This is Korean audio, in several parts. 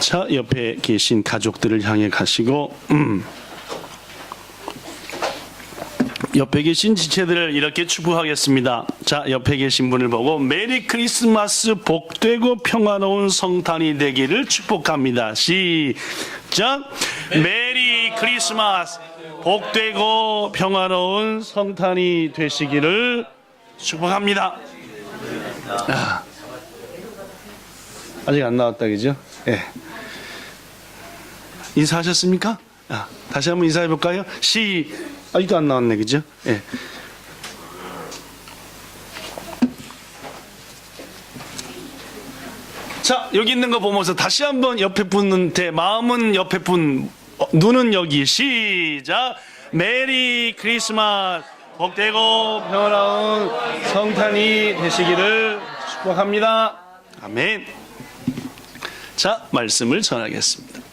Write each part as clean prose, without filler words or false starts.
자, 옆에 계신 가족들을 향해 가시고 옆에 계신 지체들을 이렇게 축복하겠습니다. 자, 옆에 계신 분을 보고 메리 크리스마스, 복되고 평화로운 성탄이 되기를 축복합니다. 시작. 메리 크리스마스, 복되고 평화로운 성탄이 되시기를 축복합니다. 아직 안 나왔다, 그죠? 예. 인사하셨습니까? 다시 한번 인사해 볼까요? 아직도 안 나왔네, 그죠? 예. 자, 여기 있는 거 보면서 다시 한번 옆에 분한테, 마음은 옆에 분, 눈은 여기. 시작. 메리 크리스마스, 복되고 평화로운 성탄이 되시기를 축복합니다. 아멘. 자, 말씀을 전하겠습니다.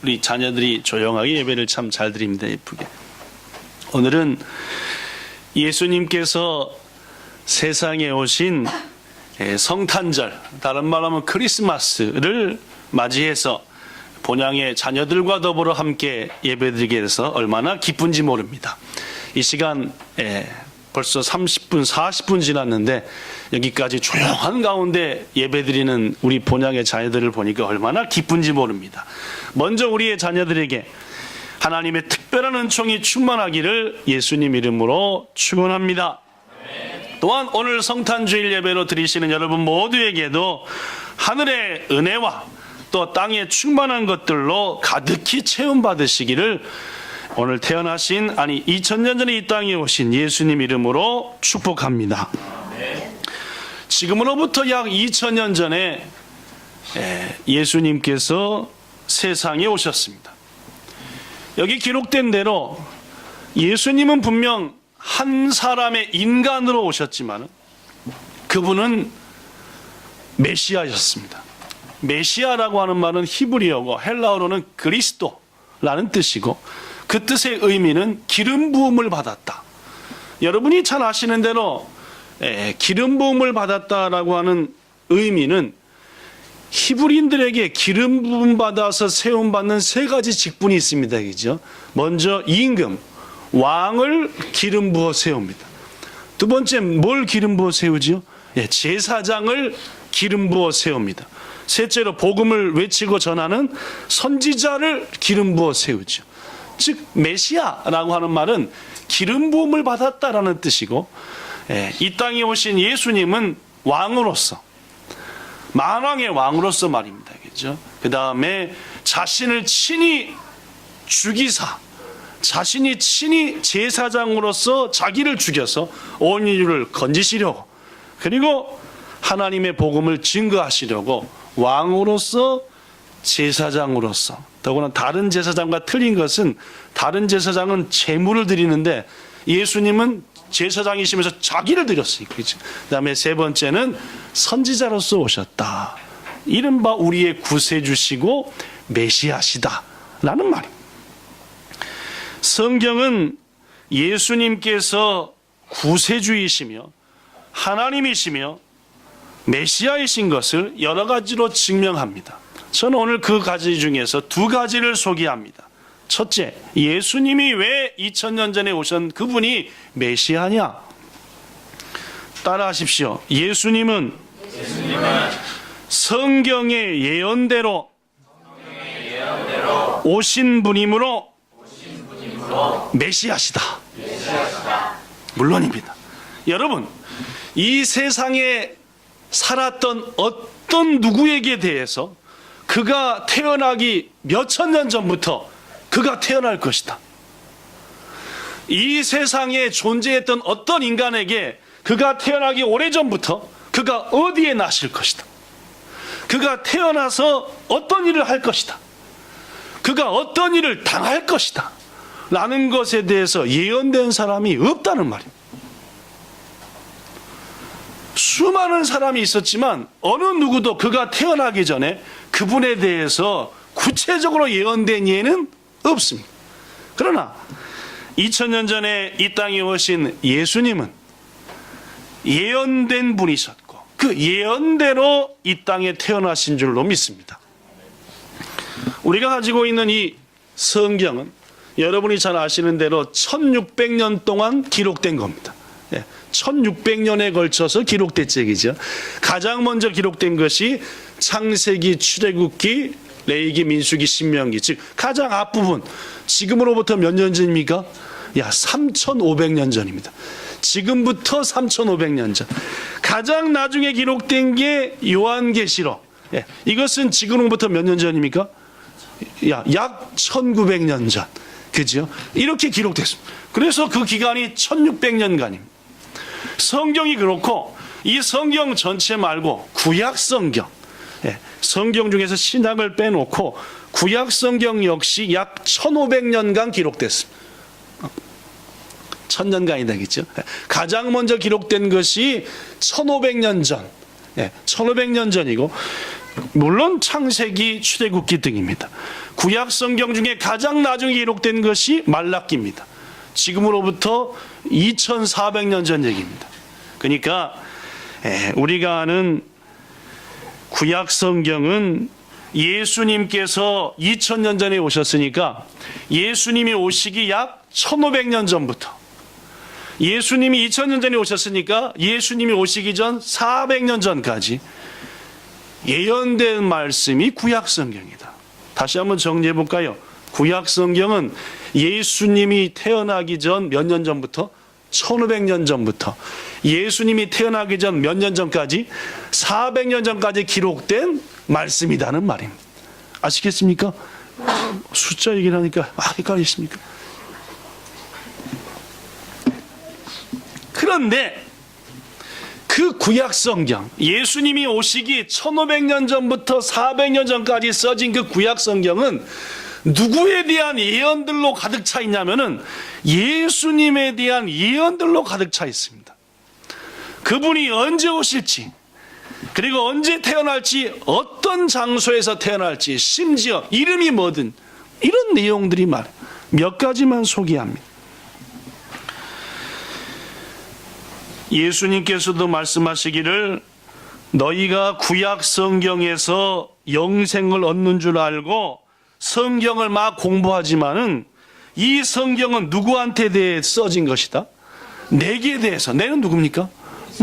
우리 자녀들이 조용하게 예배를 참 잘 드립니다. 예쁘게. 오늘은 예수님께서 세상에 오신 성탄절, 다른 말하면 크리스마스를 맞이해서 본향의 자녀들과 더불어 함께 예배드리게 돼서 얼마나 기쁜지 모릅니다. 이 시간 벌써 30분, 40분 지났는데 여기까지 조용한 가운데 예배드리는 우리 본향의 자녀들을 보니까 얼마나 기쁜지 모릅니다. 먼저 우리의 자녀들에게 하나님의 특별한 은총이 충만하기를 예수님 이름으로 축원합니다. 또한 오늘 성탄주일 예배로 드리시는 여러분 모두에게도 하늘의 은혜와 또 땅의 충만한 것들로 가득히 채움받으시기를 오늘 태어나신 2000년 전에 이 땅에 오신 예수님 이름으로 축복합니다. 지금으로부터 약 2000년 전에 예수님께서 세상에 오셨습니다. 여기 기록된 대로 예수님은 분명 한 사람의 인간으로 오셨지만 그분은 메시아였습니다. 메시아라고 하는 말은 히브리어고 헬라어로는 그리스도라는 뜻이고 그 뜻의 의미는 기름 부음을 받았다. 여러분이 잘 아시는 대로 기름 부음을 받았다라고 하는 의미는 히브리인들에게 기름 부음 받아서 세움 받는 세 가지 직분이 있습니다. 그죠? 먼저 임금, 왕을 기름 부어 세웁니다. 두 번째 뭘 기름 부어 세우지요? 제사장을 기름 부어 세웁니다. 셋째로 복음을 외치고 전하는 선지자를 기름 부어 세우죠. 즉 메시아라고 하는 말은 기름 부음을 받았다라는 뜻이고 이 땅에 오신 예수님은 왕으로서 만왕의 왕으로서 말입니다. 그죠? 그 다음에 자신을 친히 죽이사 자신이 친히 제사장으로서 자기를 죽여서 온 인류를 건지시려고 그리고 하나님의 복음을 증거하시려고 왕으로서 제사장으로서 더구나 다른 제사장과 틀린 것은 다른 제사장은 제물을 드리는데 예수님은 제사장이시면서 자기를 드렸으니까. 그 다음에 세 번째는 선지자로서 오셨다. 이른바 우리의 구세주시고 메시아시다라는 말입니다. 성경은 예수님께서 구세주이시며 하나님이시며 메시아이신 것을 여러 가지로 증명합니다. 저는 오늘 그 가지 중에서 두 가지를 소개합니다. 첫째, 예수님이 왜 2000년 전에 오신 그분이 메시아냐? 따라하십시오. 예수님은 성경의 예언대로 오신 분이므로 메시아시다. 물론입니다. 여러분, 이 세상에 살았던 어떤 누구에게 대해서 그가 태어나기 몇천 년 전부터 그가 태어날 것이다. 이 세상에 존재했던 어떤 인간에게 그가 태어나기 오래전부터 그가 어디에 나실 것이다. 그가 태어나서 어떤 일을 할 것이다. 그가 어떤 일을 당할 것이다. 라는 것에 대해서 예언된 사람이 없다는 말입니다. 수많은 사람이 있었지만 어느 누구도 그가 태어나기 전에 그분에 대해서 구체적으로 예언된 예는 없습니다. 그러나 2000년 전에 이 땅에 오신 예수님은 예언된 분이셨고 그 예언대로 이 땅에 태어나신 줄로 믿습니다. 우리가 가지고 있는 이 성경은 여러분이 잘 아시는 대로 1600년 동안 기록된 겁니다. 1600년에 걸쳐서 기록된 책이죠. 가장 먼저 기록된 것이 창세기, 출애굽기, 레위기, 민수기, 신명기, 즉 가장 앞부분. 지금으로부터 몇 년 전입니까? 3500년 전입니다. 지금부터 3500년 전. 가장 나중에 기록된 게 요한계시록. 이것은 지금으로부터 몇 년 전입니까? 약 1900년 전. 그죠? 이렇게 기록됐습니다. 그래서 그 기간이 1600년간입니다. 성경이 그렇고 이 성경 전체 말고 구약 성경, 성경 중에서 신약을 빼놓고 구약 성경 역시 약 1500년간 기록됐습니다. 1000년간이 되겠죠. 가장 먼저 기록된 것이 1500년 전, 1500년 전이고 물론 창세기, 출애굽기 등입니다. 구약 성경 중에 가장 나중에 기록된 것이 말라기입니다. 지금으로부터 2400년 전 얘기입니다. 그러니까 우리가 아는 구약 성경은 예수님께서 2000년 전에 오셨으니까 예수님이 오시기 약 1500년 전부터, 예수님이 2000년 전에 오셨으니까 예수님이 오시기 전 400년 전까지 예언된 말씀이 구약 성경이다. 다시 한번 정리해 볼까요? 구약 성경은 예수님이 태어나기 전 몇 년 전부터? 1500년 전부터 예수님이 태어나기 전 몇 년 전까지? 400년 전까지 기록된 말씀이라는 말입니다. 아시겠습니까? 숫자 얘기를 하니까 헷갈리십니까? 그런데 그 구약 성경, 예수님이 오시기 1500년 전부터 400년 전까지 써진 그 구약 성경은 누구에 대한 예언들로 가득 차 있냐면은 예수님에 대한 예언들로 가득 차 있습니다. 그분이 언제 오실지, 그리고 언제 태어날지, 어떤 장소에서 태어날지, 심지어 이름이 뭐든 이런 내용들이 많아요. 몇 가지만 소개합니다. 예수님께서도 말씀하시기를 너희가 구약 성경에서 영생을 얻는 줄 알고 성경을 막 공부하지만은 이 성경은 누구한테 대해 써진 것이다? 내게 대해서. 내는 누굽니까?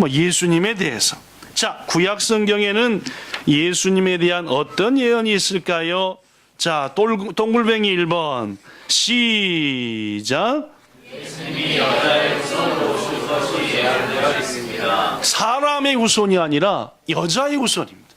예수님에 대해서. 자, 구약 성경에는 예수님에 대한 어떤 예언이 있을까요? 자, 동글뱅이 1번 시작. 예수님이 여자의 후손으로 오실 것이 예언되어 있습니다. 사람의 후손이 아니라 여자의 후손입니다.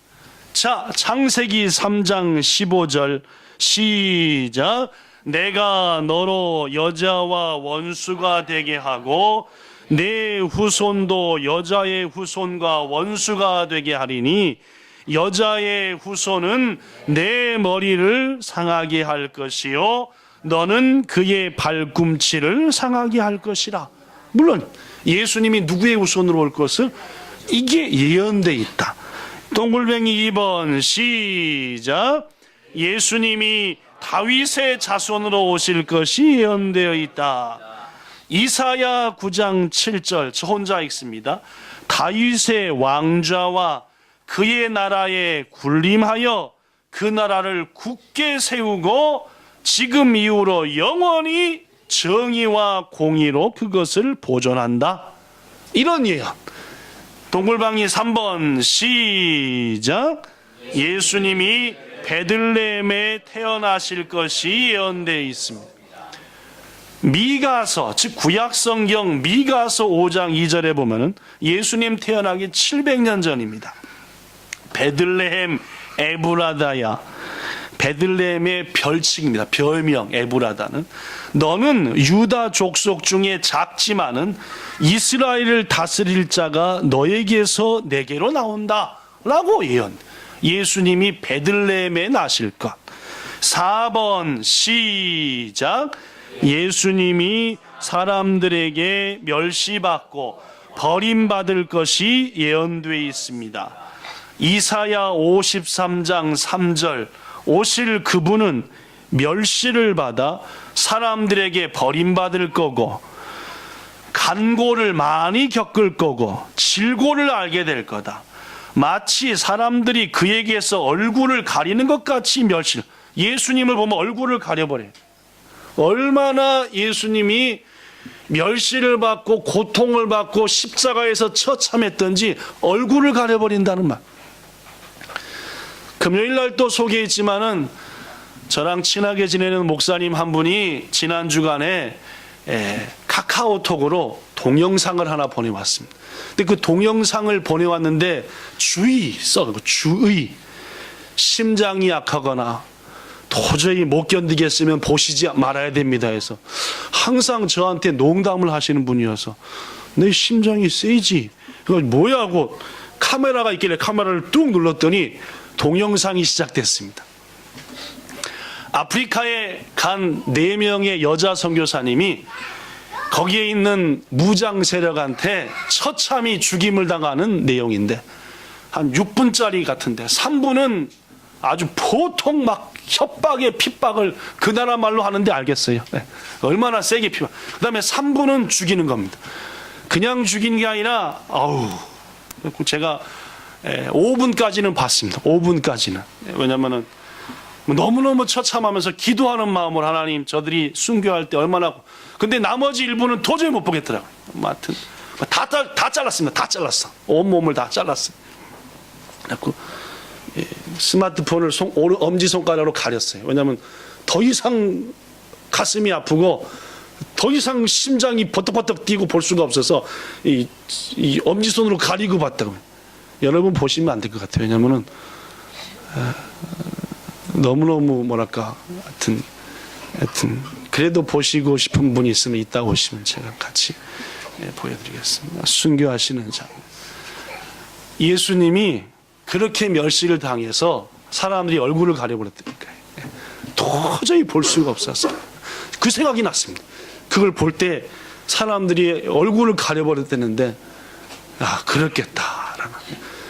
자, 창세기 3장 15절 시작. 내가 너로 여자와 원수가 되게 하고 내 후손도 여자의 후손과 원수가 되게 하리니 여자의 후손은 내 머리를 상하게 할 것이요 너는 그의 발꿈치를 상하게 할 것이라. 물론 예수님이 누구의 후손으로 올 것을 이게 예언되어 있다. 동글뱅이 2번 시작. 예수님이 다윗의 자손으로 오실 것이 예언되어 있다. 이사야 9장 7절 저 혼자 읽습니다. 다윗의 왕좌와 그의 나라에 군림하여 그 나라를 굳게 세우고 지금 이후로 영원히 정의와 공의로 그것을 보존한다. 이런 예언. 동글방이 3번 시작. 예수님이 베들레헴에 태어나실 것이 예언되어 있습니다. 미가서, 즉 구약성경 미가서 5장 2절에 보면은 예수님 태어나기 700년 전입니다. 베들레헴 에브라다야. 베들레헴의 별칭입니다. 별명 에브라다는. 너는 유다 족속 중에 작지만은 이스라엘을 다스릴 자가 너에게서 내게로 나온다 라고 예언. 예수님이 베들레헴에 나실 것. 4번 시작. 예수님이 사람들에게 멸시받고 버림받을 것이 예언되어 있습니다. 이사야 53장 3절 오실 그분은 멸시를 받아 사람들에게 버림받을 거고 간고를 많이 겪을 거고 질고를 알게 될 거다. 마치 사람들이 그에게서 얼굴을 가리는 것 같이 멸시. 예수님을 보면 얼굴을 가려버려요. 얼마나 예수님이 멸시를 받고 고통을 받고 십자가에서 처참했던지 얼굴을 가려버린다는 말. 금요일 날 또 소개했지만은 저랑 친하게 지내는 목사님 한 분이 지난 주간에 카카오톡으로 동영상을 하나 보내왔습니다. 근데 그 동영상을 보내왔는데 주의, 심장이 약하거나 도저히 못 견디겠으면 보시지 말아야 됩니다 해서 항상 저한테 농담을 하시는 분이어서 내 심장이 세지, 이거 뭐야 하고 카메라가 있길래 카메라를 뚝 눌렀더니 동영상이 시작됐습니다. 아프리카에 간 4명의 여자 선교사님이 거기에 있는 무장 세력한테 처참히 죽임을 당하는 내용인데 한 6분짜리 같은데 3분은 아주 보통 막 협박에 핍박을 그 나라 말로 하는데 알겠어요. 네. 얼마나 세게 핍박. 그 다음에 3분은 죽이는 겁니다. 그냥 죽이는 게 아니라 제가 5분까지는 봤습니다. 5분까지는. 왜냐면은 너무너무 처참하면서 기도하는 마음으로 하나님 저들이 순교할 때 얼마나, 근데 나머지 일부는 도저히 못 보겠더라고요. 하여튼 다 잘랐습니다. 다 잘랐어. 온몸을 다 잘랐어요. 그래갖고 스마트폰을 엄지손가락으로 가렸어요. 왜냐하면 더 이상 가슴이 아프고 더 이상 심장이 버떡버떡 뛰고 볼 수가 없어서 이 엄지손으로 가리고 봤다고요. 여러분 보시면 안 될 것 같아요. 왜냐하면은 너무너무 뭐랄까 하여튼 그래도 보시고 싶은 분이 있으면 이따 오시면 제가 같이 보여드리겠습니다. 순교하시는 장. 예수님이 그렇게 멸시를 당해서 사람들이 얼굴을 가려버렸다니까요. 도저히 볼 수가 없었어요. 그 생각이 났습니다. 그걸 볼 때 사람들이 얼굴을 가려버렸다는데 그렇겠다라는.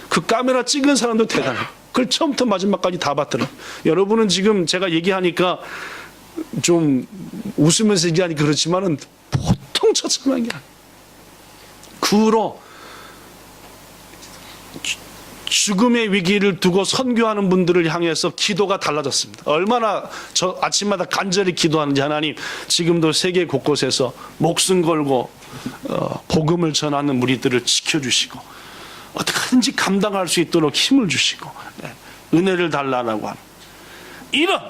그 카메라 찍은 사람도 대단해요. 그걸 처음부터 마지막까지 다 봤더라고요. 여러분은 지금 제가 얘기하니까 좀 웃으면서 얘기하니까 그렇지만은 보통 처참한 게 아니에요. 그 후로 죽음의 위기를 두고 선교하는 분들을 향해서 기도가 달라졌습니다. 얼마나 저 아침마다 간절히 기도하는지 하나님 지금도 세계 곳곳에서 목숨 걸고 복음을 전하는 무리들을 지켜주시고 어떻게든지 감당할 수 있도록 힘을 주시고 은혜를 달라고 하는 이런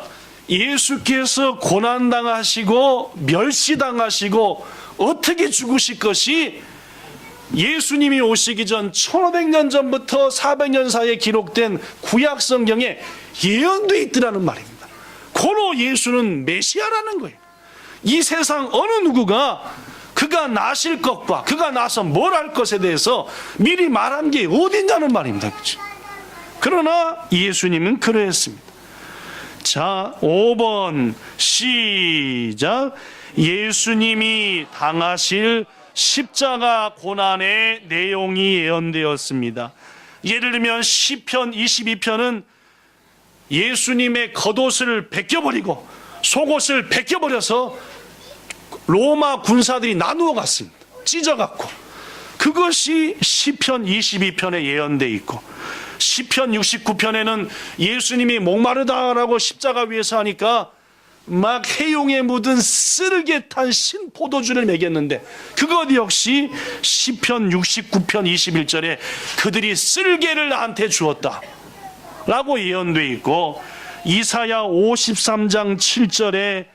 예수께서 고난당하시고 멸시당하시고 어떻게 죽으실 것이 예수님이 오시기 전 1500년 전부터 400년 사이에 기록된 구약 성경에 예언되어 있더라는 말입니다. 고로 예수는 메시아라는 거예요. 이 세상 어느 누구가 그가 나실 것과 그가 나서 뭘 할 것에 대해서 미리 말한 게 어딨냐는 말입니다. 그렇죠? 그러나 예수님은 그러했습니다. 자, 5번 시작. 예수님이 당하실 십자가 고난의 내용이 예언되었습니다. 예를 들면 시편 22편은 예수님의 겉옷을 벗겨버리고 속옷을 벗겨버려서 로마 군사들이 나누어 갔습니다. 찢어갖고. 그것이 시편 22편에 예언되어 있고, 시편 69편에는 예수님이 목마르다라고 십자가 위에서 하니까 막 해용에 묻은 쓰르게 탄 신포도주를 먹였는데 그것 역시 시편 69편 21절에 그들이 쓸개를 나한테 주었다 라고 예언되어 있고, 이사야 53장 7절에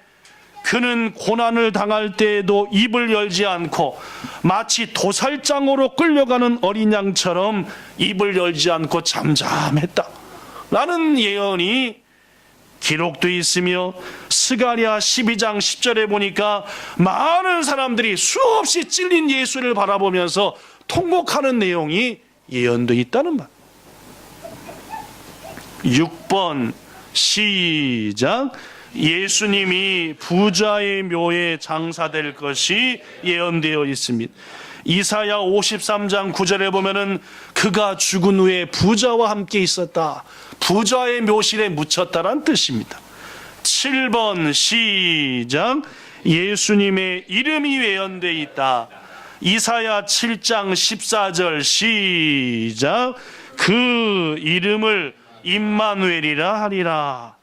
그는 고난을 당할 때에도 입을 열지 않고 마치 도살장으로 끌려가는 어린 양처럼 입을 열지 않고 잠잠했다 라는 예언이 기록되어 있으며, 스가랴 12장 10절에 보니까 많은 사람들이 수없이 찔린 예수를 바라보면서 통곡하는 내용이 예언되어 있다는 말. 6번 시작. 예수님이 부자의 묘에 장사될 것이 예언되어 있습니다. 이사야 53장 9절에 보면은 그가 죽은 후에 부자와 함께 있었다, 부자의 묘실에 묻혔다란 뜻입니다. 7번 시작. 예수님의 이름이 예언되어 있다. 이사야 7장 14절 시작. 그 이름을 임마누엘이라 하리라.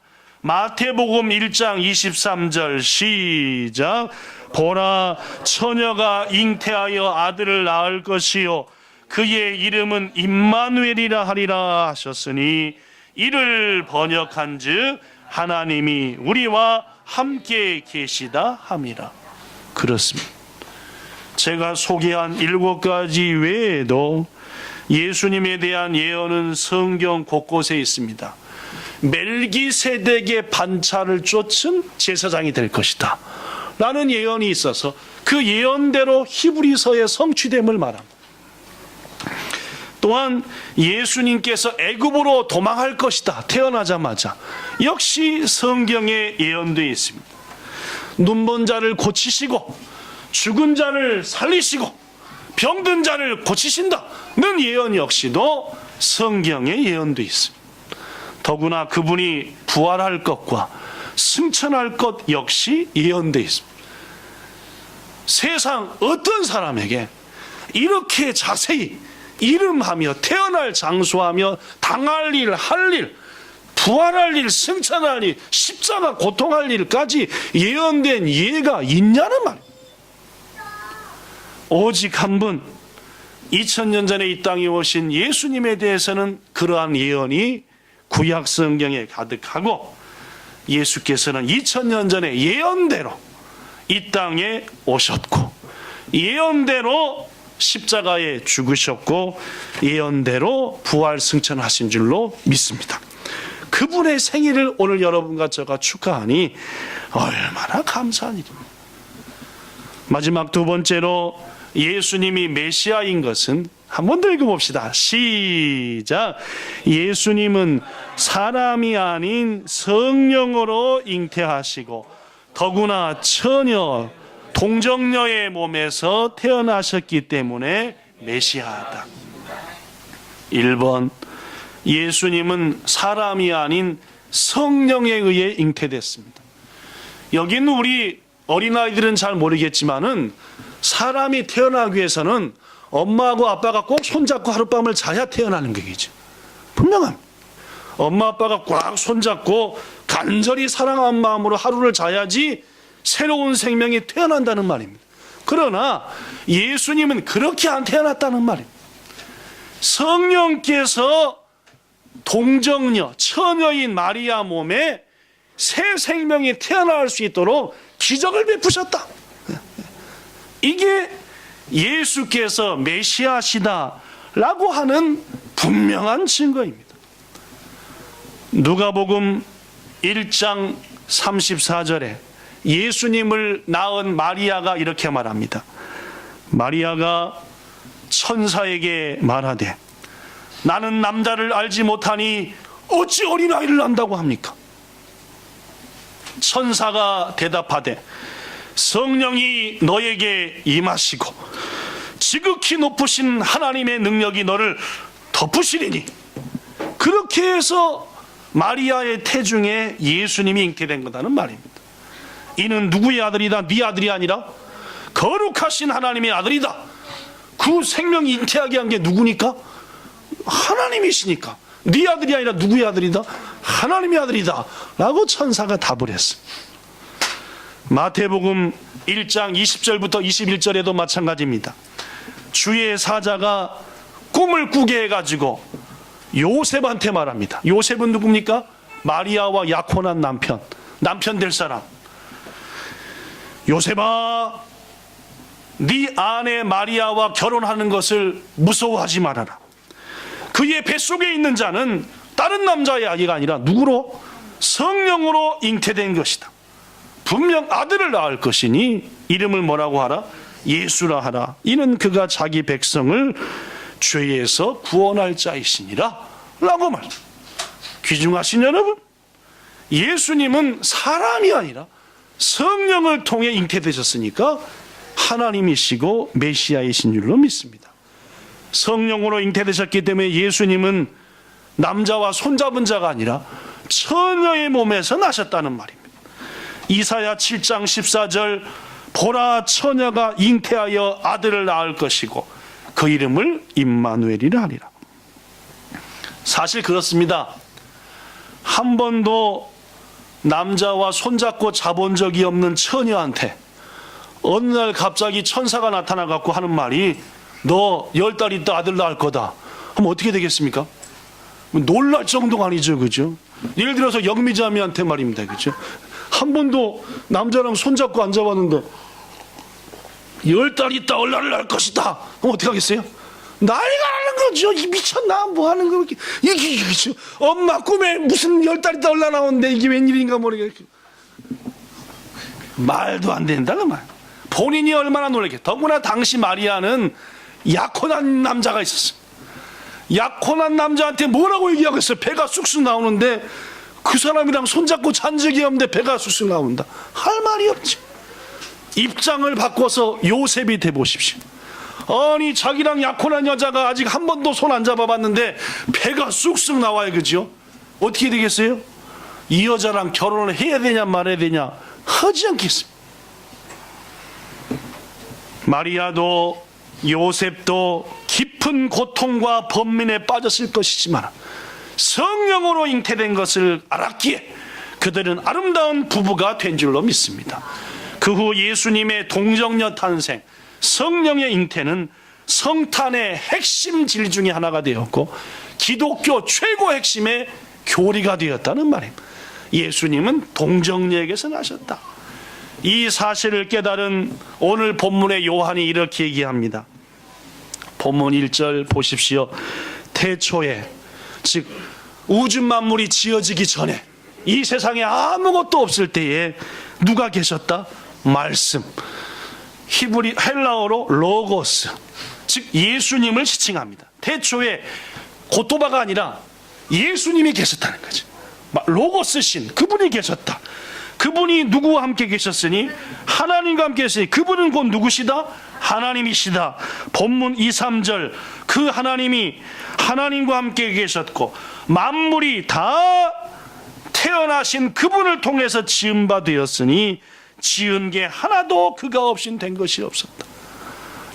마태복음 1장 23절 시작. 보라, 처녀가 잉태하여 아들을 낳을 것이요 그의 이름은 임마누엘이라 하리라 하셨으니 이를 번역한즉 하나님이 우리와 함께 계시다 함이라. 그렇습니다. 제가 소개한 7가지 외에도 예수님에 대한 예언은 성경 곳곳에 있습니다. 멜기세덱의 반차를 쫓은 제사장이 될 것이다 라는 예언이 있어서 그 예언대로 히브리서의 성취됨을 말합니다. 또한 예수님께서 애굽으로 도망할 것이다 태어나자마자 역시 성경에 예언되어 있습니다. 눈먼 자를 고치시고 죽은 자를 살리시고 병든 자를 고치신다는 예언 역시도 성경에 예언되어 있습니다. 더구나 그분이 부활할 것과 승천할 것 역시 예언되어 있습니다. 세상 어떤 사람에게 이렇게 자세히 이름하며 태어날 장소하며 당할 일, 할 일, 부활할 일, 승천할 일, 십자가 고통할 일까지 예언된 예가 있냐는 말입니다. 오직 한 분 2000년 전에 이 땅에 오신 예수님에 대해서는 그러한 예언이 구약 성경에 가득하고 예수께서는 2000년 전에 예언대로 이 땅에 오셨고 예언대로 십자가에 죽으셨고 예언대로 부활 승천하신 줄로 믿습니다. 그분의 생일을 오늘 여러분과 제가 축하하니 얼마나 감사한 일입니다. 마지막 두 번째로 예수님이 메시아인 것은 한 번 더 읽어봅시다. 시작. 예수님은 사람이 아닌 성령으로 잉태하시고 더구나 처녀 동정녀의 몸에서 태어나셨기 때문에 메시아다. 1번, 예수님은 사람이 아닌 성령에 의해 잉태됐습니다. 여기는 우리 어린아이들은 잘 모르겠지만은 사람이 태어나기 위해서는 엄마하고 아빠가 꼭 손잡고 하룻밤을 자야 태어나는 거겠죠. 분명합니다. 엄마 아빠가 꽉 손잡고 간절히 사랑하는 마음으로 하루를 자야지 새로운 생명이 태어난다는 말입니다. 그러나 예수님은 그렇게 안 태어났다는 말입니다. 성령께서 동정녀, 처녀인 마리아 몸에 새 생명이 태어날 수 있도록 기적을 베푸셨다. 이게 예수께서 메시아시다라고 하는 분명한 증거입니다. 누가복음 1장 34절에 예수님을 낳은 마리아가 이렇게 말합니다. 마리아가 천사에게 말하되 나는 남자를 알지 못하니 어찌 어린아이를 낳는다고 합니까? 천사가 대답하되 성령이 너에게 임하시고 지극히 높으신 하나님의 능력이 너를 덮으시리니 그렇게 해서 마리아의 태중에 예수님이 잉태된 거다는 말입니다. 이는 누구의 아들이다? 네 아들이 아니라 거룩하신 하나님의 아들이다. 그 생명이 잉태하게 한 게 누구니까? 하나님이시니까. 네 아들이 아니라 누구의 아들이다? 하나님의 아들이다 라고 천사가 답을 했습니다. 마태복음 1장 20절부터 21절에도 마찬가지입니다. 주의 사자가 꿈을 꾸게 해가지고 요셉한테 말합니다. 요셉은 누굽니까? 마리아와 약혼한 남편 될 사람. 요셉아, 네 아내 마리아와 결혼하는 것을 무서워하지 말아라. 그의 뱃속에 있는 자는 다른 남자의 아기가 아니라 누구로? 성령으로 잉태된 것이다. 분명 아들을 낳을 것이니 이름을 뭐라고 하라? 예수라 하라. 이는 그가 자기 백성을 죄에서 구원할 자이시니라 라고 말합니다. 귀중하신 여러분, 예수님은 사람이 아니라 성령을 통해 잉태되셨으니까 하나님이시고 메시아이신 줄로 믿습니다. 성령으로 잉태되셨기 때문에 예수님은 남자와 손잡은 자가 아니라 처녀의 몸에서 나셨다는 말입니다. 이사야 7장 14절 보라 처녀가 잉태하여 아들을 낳을 것이고 그 이름을 임마누엘이라 하리라. 사실 그렇습니다. 한 번도 남자와 손잡고 자본 적이 없는 처녀한테 어느 날 갑자기 천사가 나타나갖고 하는 말이 너 10달 있다 아들 낳을 거다 하면 어떻게 되겠습니까? 놀랄 정도가 아니죠, 그죠? 예를 들어서 영미자매한테 말입니다, 그죠? 한 번도 남자랑 손잡고 안 잡았는데 10달 있다 얼라를 낳을 것이다 그럼 어떻게 하겠어요? 난리가 나는 거죠. 이 미쳤나? 뭐 하는 거 이게 그죠? 엄마 꿈에 무슨 10달 있다 얼라 나오는데 이게 웬일인가 모르겠고 말도 안 된다 그 말. 본인이 얼마나 놀랐겠. 더구나 당시 마리아는 약혼한 남자가 있었어. 약혼한 남자한테 뭐라고 얘기하겠어요? 배가 쑥쑥 나오는데 그 사람이랑 손잡고 잔 적이 없는데 배가 쑥쑥 나온다. 할 말이 없지. 입장을 바꿔서 요셉이 돼 보십시오. 아니 자기랑 약혼한 여자가 아직 한 번도 손 안 잡아봤는데 배가 쑥쑥 나와요, 그죠? 어떻게 되겠어요? 이 여자랑 결혼을 해야 되냐 말아야 되냐 하지 않겠습니까? 마리아도 요셉도 깊은 고통과 번민에 빠졌을 것이지만 성령으로 잉태된 것을 알았기에 그들은 아름다운 부부가 된 줄로 믿습니다. 그 후 예수님의 동정녀 탄생, 성령의 잉태는 성탄의 핵심 질 중에 하나가 되었고 기독교 최고 핵심의 교리가 되었다는 말입니다. 예수님은 동정녀에게서 나셨다. 이 사실을 깨달은 오늘 본문의 요한이 이렇게 얘기합니다. 본문 1절 보십시오. 태초에, 즉 우주 만물이 지어지기 전에 이 세상에 아무것도 없을 때에 누가 계셨다? 말씀. 헬라어로 로고스, 즉 예수님을 지칭합니다. 태초에 고토바가 아니라 예수님이 계셨다는 거죠. 로고스신 그분이 계셨다. 그분이 누구와 함께 계셨으니 하나님과 함께 계셨으니 그분은 곧 누구시다? 하나님이시다. 본문 2, 3절 그 하나님이 하나님과 함께 계셨고 만물이 다 태어나신 그분을 통해서 지은 바 되었으니 지은 게 하나도 그가 없인 된 것이 없었다.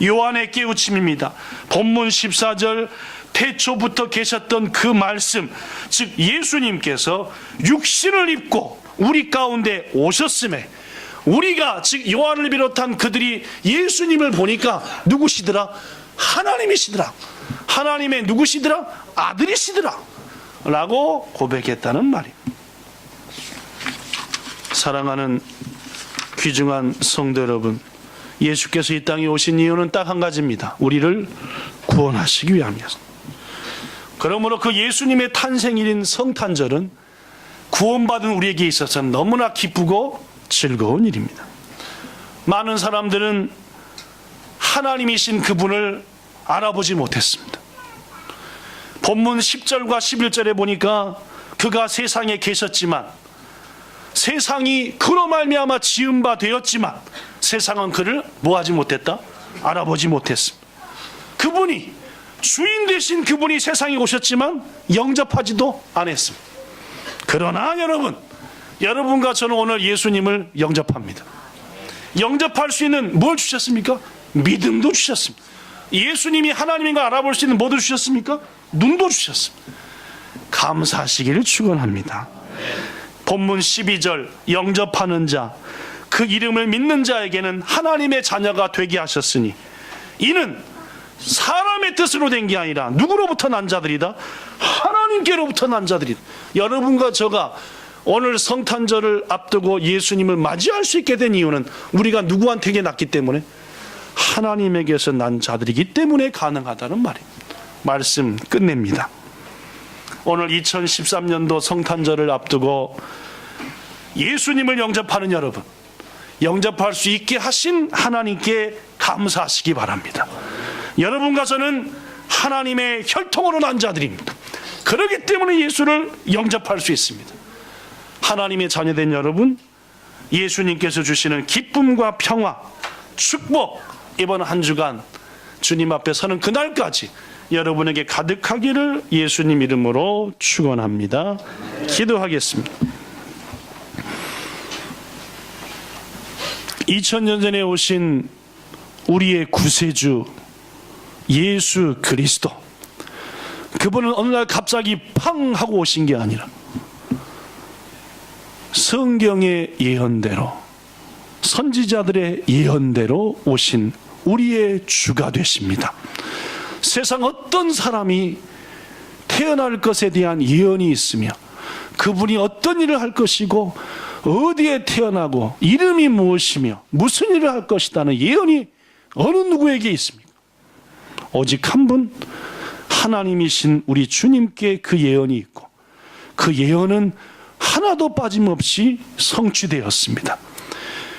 요한의 깨우침입니다. 본문 14절 태초부터 계셨던 그 말씀, 즉 예수님께서 육신을 입고 우리 가운데 오셨음에 우리가 즉 요한을 비롯한 그들이 예수님을 보니까 누구시더라? 하나님이시더라. 하나님의 누구시더라? 아들이시더라 라고 고백했다는 말입니다. 사랑하는 귀중한 성도 여러분, 예수께서 이 땅에 오신 이유는 딱 한 가지입니다. 우리를 구원하시기 위함이었습니다. 그러므로 그 예수님의 탄생일인 성탄절은 구원받은 우리에게 있어서는 너무나 기쁘고 즐거운 일입니다. 많은 사람들은 하나님이신 그분을 알아보지 못했습니다. 본문 10절과 11절에 보니까 그가 세상에 계셨지만 세상이 그로 말미암아 지은 바 되었지만 세상은 그를 뭐하지 못했다? 알아보지 못했습니다. 그분이 주인 되신 그분이 세상에 오셨지만 영접하지도 않았습니다. 그러나 여러분과 저는 오늘 예수님을 영접합니다. 영접할 수 있는 뭘 주셨습니까? 믿음도 주셨습니다. 예수님이 하나님인가 알아볼 수 있는 뭐도 주셨습니까? 눈도 주셨습니다. 감사하시기를 축원합니다. 본문 12절 영접하는 자, 그 이름을 믿는 자에게는 하나님의 자녀가 되게 하셨으니 이는 사람의 뜻으로 된 게 아니라 누구로부터 난 자들이다? 하나님께로부터 난 자들이다. 여러분과 저가 오늘 성탄절을 앞두고 예수님을 맞이할 수 있게 된 이유는 우리가 누구한테 났기 때문에 하나님에게서 난 자들이기 때문에 가능하다는 말입니다. 말씀 끝냅니다. 오늘 2013년도 성탄절을 앞두고 예수님을 영접하는 여러분, 영접할 수 있게 하신 하나님께 감사하시기 바랍니다. 여러분과 저는 하나님의 혈통으로 난 자들입니다. 그렇기 때문에 예수를 영접할 수 있습니다. 하나님의 자녀된 여러분, 예수님께서 주시는 기쁨과 평화, 축복, 이번 한 주간 주님 앞에 서는 그날까지 여러분에게 가득하기를 예수님 이름으로 축원합니다. 기도하겠습니다. 2000년 전에 오신 우리의 구세주 예수 그리스도, 그분은 어느 날 갑자기 팡 하고 오신 게 아니라 성경의 예언대로, 선지자들의 예언대로 오신 우리의 주가 되십니다. 세상 어떤 사람이 태어날 것에 대한 예언이 있으며 그분이 어떤 일을 할 것이고 어디에 태어나고 이름이 무엇이며 무슨 일을 할 것이라는 예언이 어느 누구에게 있습니까? 오직 한 분, 하나님이신 우리 주님께 그 예언이 있고 그 예언은 하나도 빠짐없이 성취되었습니다.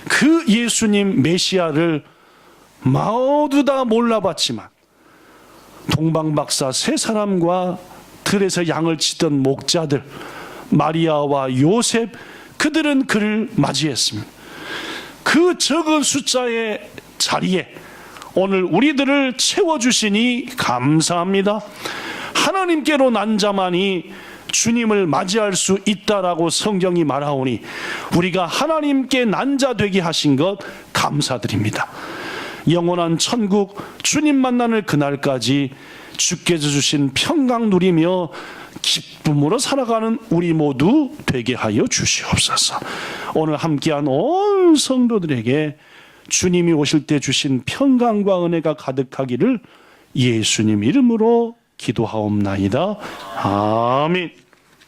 그 예수님 메시아를 모두 다 몰라봤지만 동방박사 세 사람과 들에서 양을 치던 목자들 마리아와 요셉, 그들은 그를 맞이했습니다. 그 적은 숫자의 자리에 오늘 우리들을 채워주시니 감사합니다. 하나님께로 난 자만이 주님을 맞이할 수 있다라고 성경이 말하오니 우리가 하나님께 난 자 되게 하신 것 감사드립니다. 영원한 천국 주님 만나는 그날까지 주께서 주신 평강 누리며 기쁨으로 살아가는 우리 모두 되게 하여 주시옵소서. 오늘 함께한 온 성도들에게 주님이 오실 때 주신 평강과 은혜가 가득하기를 예수님 이름으로 기도하옵나이다. 아멘.